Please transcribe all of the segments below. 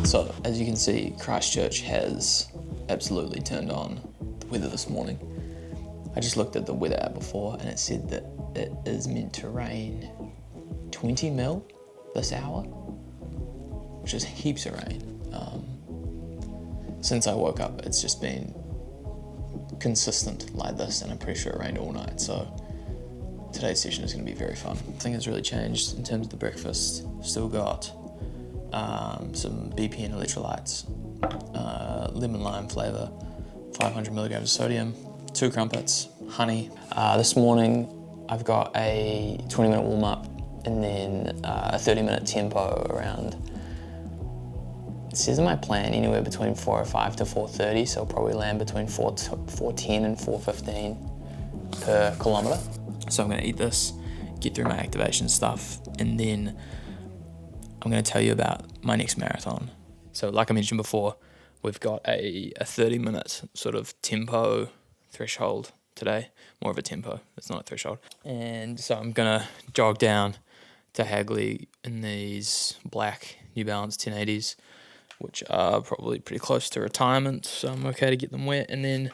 So, as you can see, Christchurch has absolutely turned on the weather this morning. I just looked at the weather app before and it said that it is meant to rain 20 mil this hour, which is heaps of rain. Since I woke up, it's just been consistent like this, and I'm pretty sure it rained all night, so today's session is going to be very fun. Nothing has really changed in terms of the breakfast. Still got some BP and electrolytes, lemon lime flavour, 500 milligrams of sodium, 2 crumpets, honey. This morning I've got a 20-minute warm-up and then a 30-minute tempo around, it says in my plan anywhere between 4:05 to 4:30, so I'll probably land between 4:10 and 4:15 per kilometre. So I'm going to eat this, get through my activation stuff, and then I'm going to tell you about my next marathon. So like I mentioned before, we've got a 30-minute sort of tempo threshold today, more of a tempo, it's not a threshold. And so I'm going to jog down to Hagley in these black New Balance 1080s, which are probably pretty close to retirement, so I'm okay to get them wet. And then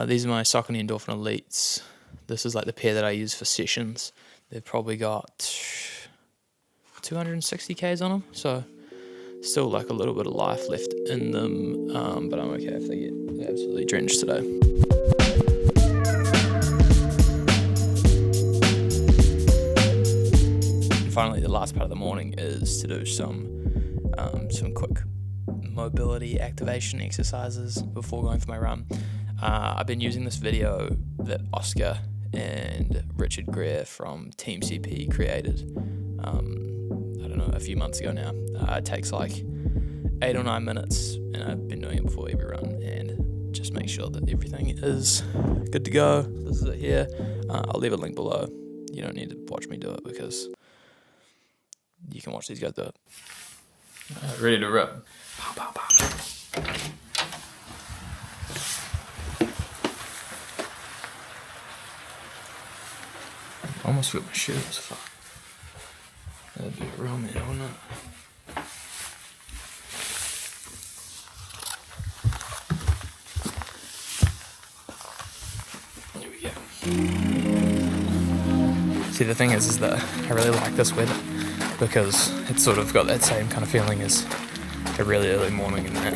these are my Saucony Endorphin Elites. This is like the pair that I use for sessions. They've probably got 260 Ks on them, so still like a little bit of life left in them, but I'm okay if they get absolutely drenched today. And finally, the last part of the morning is to do some quick mobility activation exercises before going for my run. I've been using this video that Oscar and Richard Greer from Team CP created a few months ago now. It takes like 8 or 9 minutes, and I've been doing it before every run, and just make sure that everything is good to go. This is it here. I'll leave a link below. You don't need to watch me do it because you can watch these guys do it. Ready to rip. Pow, pow, pow. I almost feel my shoes. Fuck. That'd be a real man, wouldn't it? Here we go. See, the thing is that I really like this weather because it's sort of got that same kind of feeling as a really early morning and that.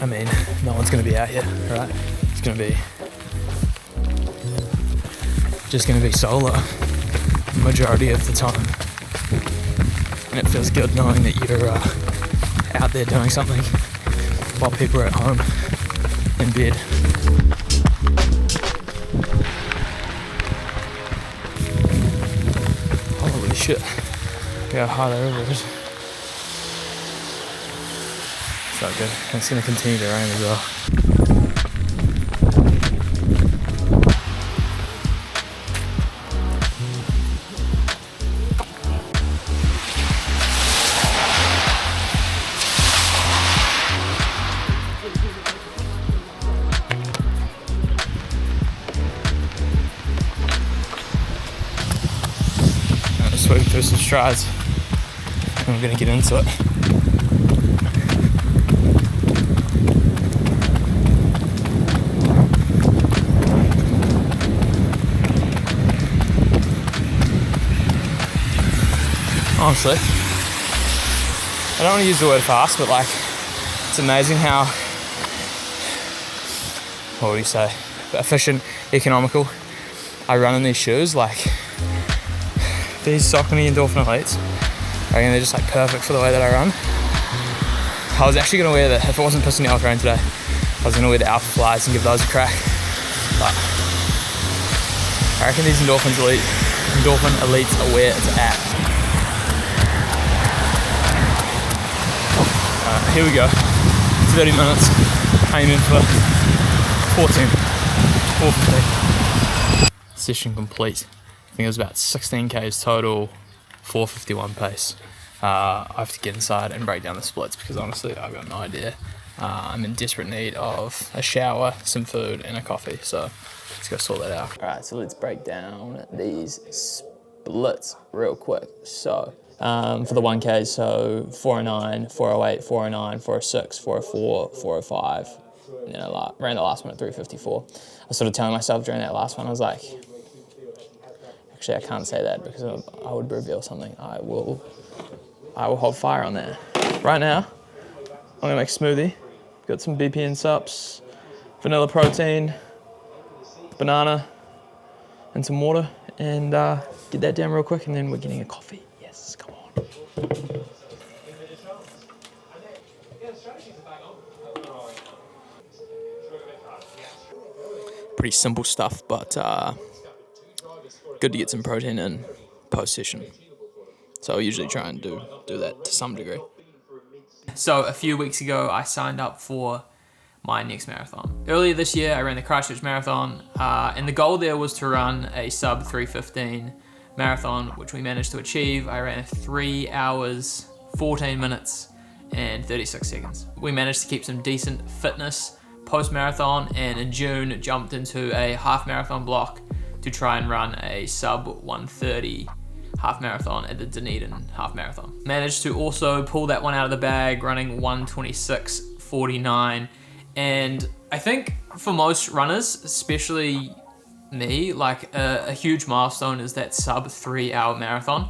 I mean, no one's going to be out here, right? It's going to be just going to be solo the majority of the time, and it feels good knowing that you're out there doing something while people are at home in bed. Holy shit, look how high the river is. So good, and it's going to continue to rain as well. Sweeping through some strides, and we're going to get into it. Honestly, I don't want to use the word fast, but like, it's amazing how, what would you say, efficient, economical I run in these shoes. Like, these Saucony Endorphin Elites, I reckon they're just like perfect for the way that I run. I was actually going to wear if it wasn't pissing me off rain today, I was going to wear the Alpha Flies and give those a crack. But I reckon these Endorphin Elites are where it's at. Here we go. 30 minutes, aiming for 4:15. Session complete. I think it was about 16 k's total, 4:51 pace. I have to get inside and break down the splits because honestly I've got no idea. I'm in desperate need of a shower, some food and a coffee, so let's go sort that out. Alright, so let's break down these splits real quick. So for the 1K, so 409, 408, 409, 406, 404, 405, and then I ran the last one at 3:54. I was sort of telling myself during that last one, I was like, actually I can't say that because I would reveal something. I will hold fire on that. Right now, I'm gonna make a smoothie. Got some BPN sups, vanilla protein, banana, and some water, and get that down real quick, and then we're getting a coffee. Yes, come on. Pretty simple stuff, but good to get some protein in post-session. So I usually try and do that to some degree. So a few weeks ago, I signed up for my next marathon. Earlier this year, I ran the Christchurch Marathon, and the goal there was to run a sub 3:15 marathon, which we managed to achieve. I ran 3 hours, 14 minutes, and 36 seconds. We managed to keep some decent fitness post-marathon, and in June, jumped into a half marathon block to try and run a sub 1:30 half marathon at the Dunedin half marathon. Managed to also pull that one out of the bag, running 1:26:49. And I think for most runners, especially me, like a huge milestone is that sub 3 hour marathon.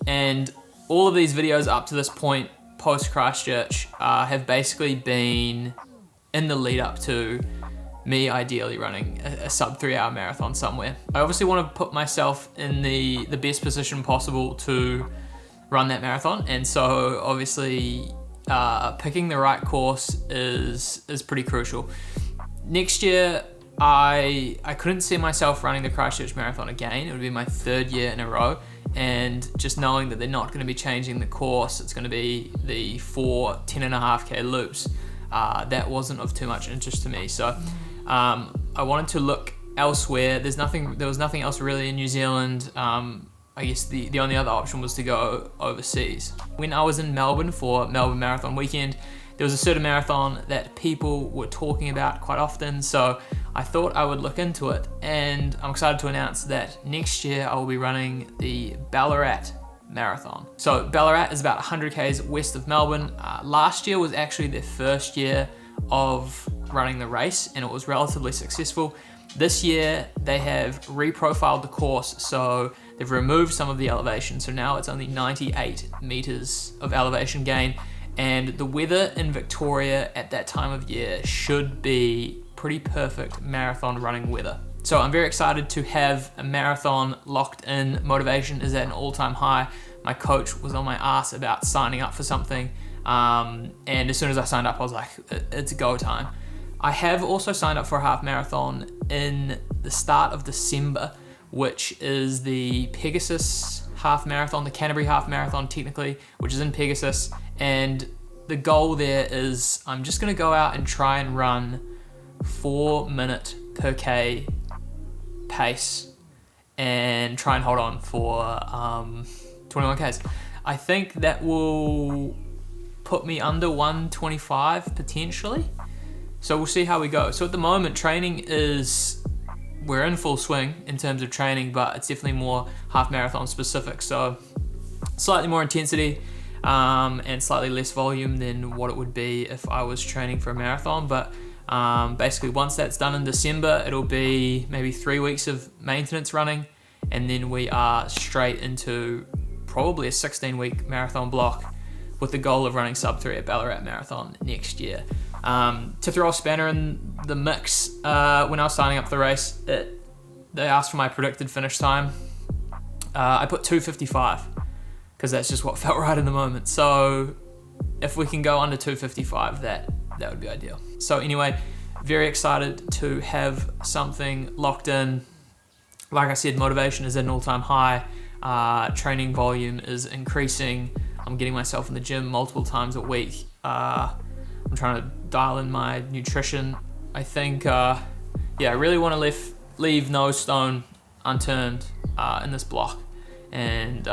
And all of these videos up to this point, post Christchurch, have basically been in the lead up to me ideally running a sub 3 hour marathon somewhere. I obviously want to put myself in the best position possible to run that marathon, and so obviously picking the right course is pretty crucial. Next year, I couldn't see myself running the Christchurch Marathon again. It would be my 3rd year in a row, and just knowing that they're not going to be changing the course, it's going to be the 4 10.5K loops, that wasn't of too much interest to me. So I wanted to look elsewhere. There was nothing else really in New Zealand. I guess the only other option was to go overseas. When I was in Melbourne for Melbourne Marathon weekend, there was a certain marathon that people were talking about quite often, so I thought I would look into it, and I'm excited to announce that next year I will be running the Ballarat Marathon. So Ballarat is about 100 k's west of Melbourne. Last year was actually their first year of running the race, and it was relatively successful. This year they have reprofiled the course, so they've removed some of the elevation, so now it's only 98 meters of elevation gain, and the weather in Victoria at that time of year should be pretty perfect marathon running weather. So I'm very excited to have a marathon locked in. Motivation is at an all-time high. My coach was on my ass about signing up for something, and as soon as I signed up, I was like, it's go time. I have also signed up for a half marathon in the start of December, which is the Pegasus half marathon, the Canterbury half marathon technically, which is in Pegasus. And the goal there is I'm just gonna go out and try and run 4 minute per K pace and try and hold on for 21 Ks. I think that will put me under 125 potentially. So we'll see how we go. So at the moment, we're in full swing in terms of training, but it's definitely more half marathon specific. So slightly more intensity and slightly less volume than what it would be if I was training for a marathon. But basically once that's done in December, it'll be maybe 3 weeks of maintenance running, and then we are straight into probably a 16-week marathon block with the goal of running sub 3 at Ballarat Marathon next year. To throw a spanner in the mix, when I was signing up for the race, they asked for my predicted finish time. I put 2:55 because that's just what felt right in the moment. So if we can go under 2:55, that would be ideal. So anyway, very excited to have something locked in. Like I said, motivation is at an all-time high. Training volume is increasing. I'm getting myself in the gym multiple times a week. I'm I'm trying to dial in my nutrition. I think, yeah, I really want to leave no stone unturned in this block, and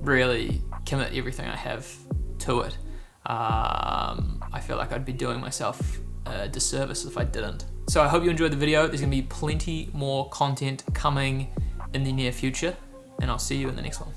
really commit everything I have to it. I feel like I'd be doing myself a disservice if I didn't. So I hope you enjoyed the video. There's gonna be plenty more content coming in the near future, and I'll see you in the next one.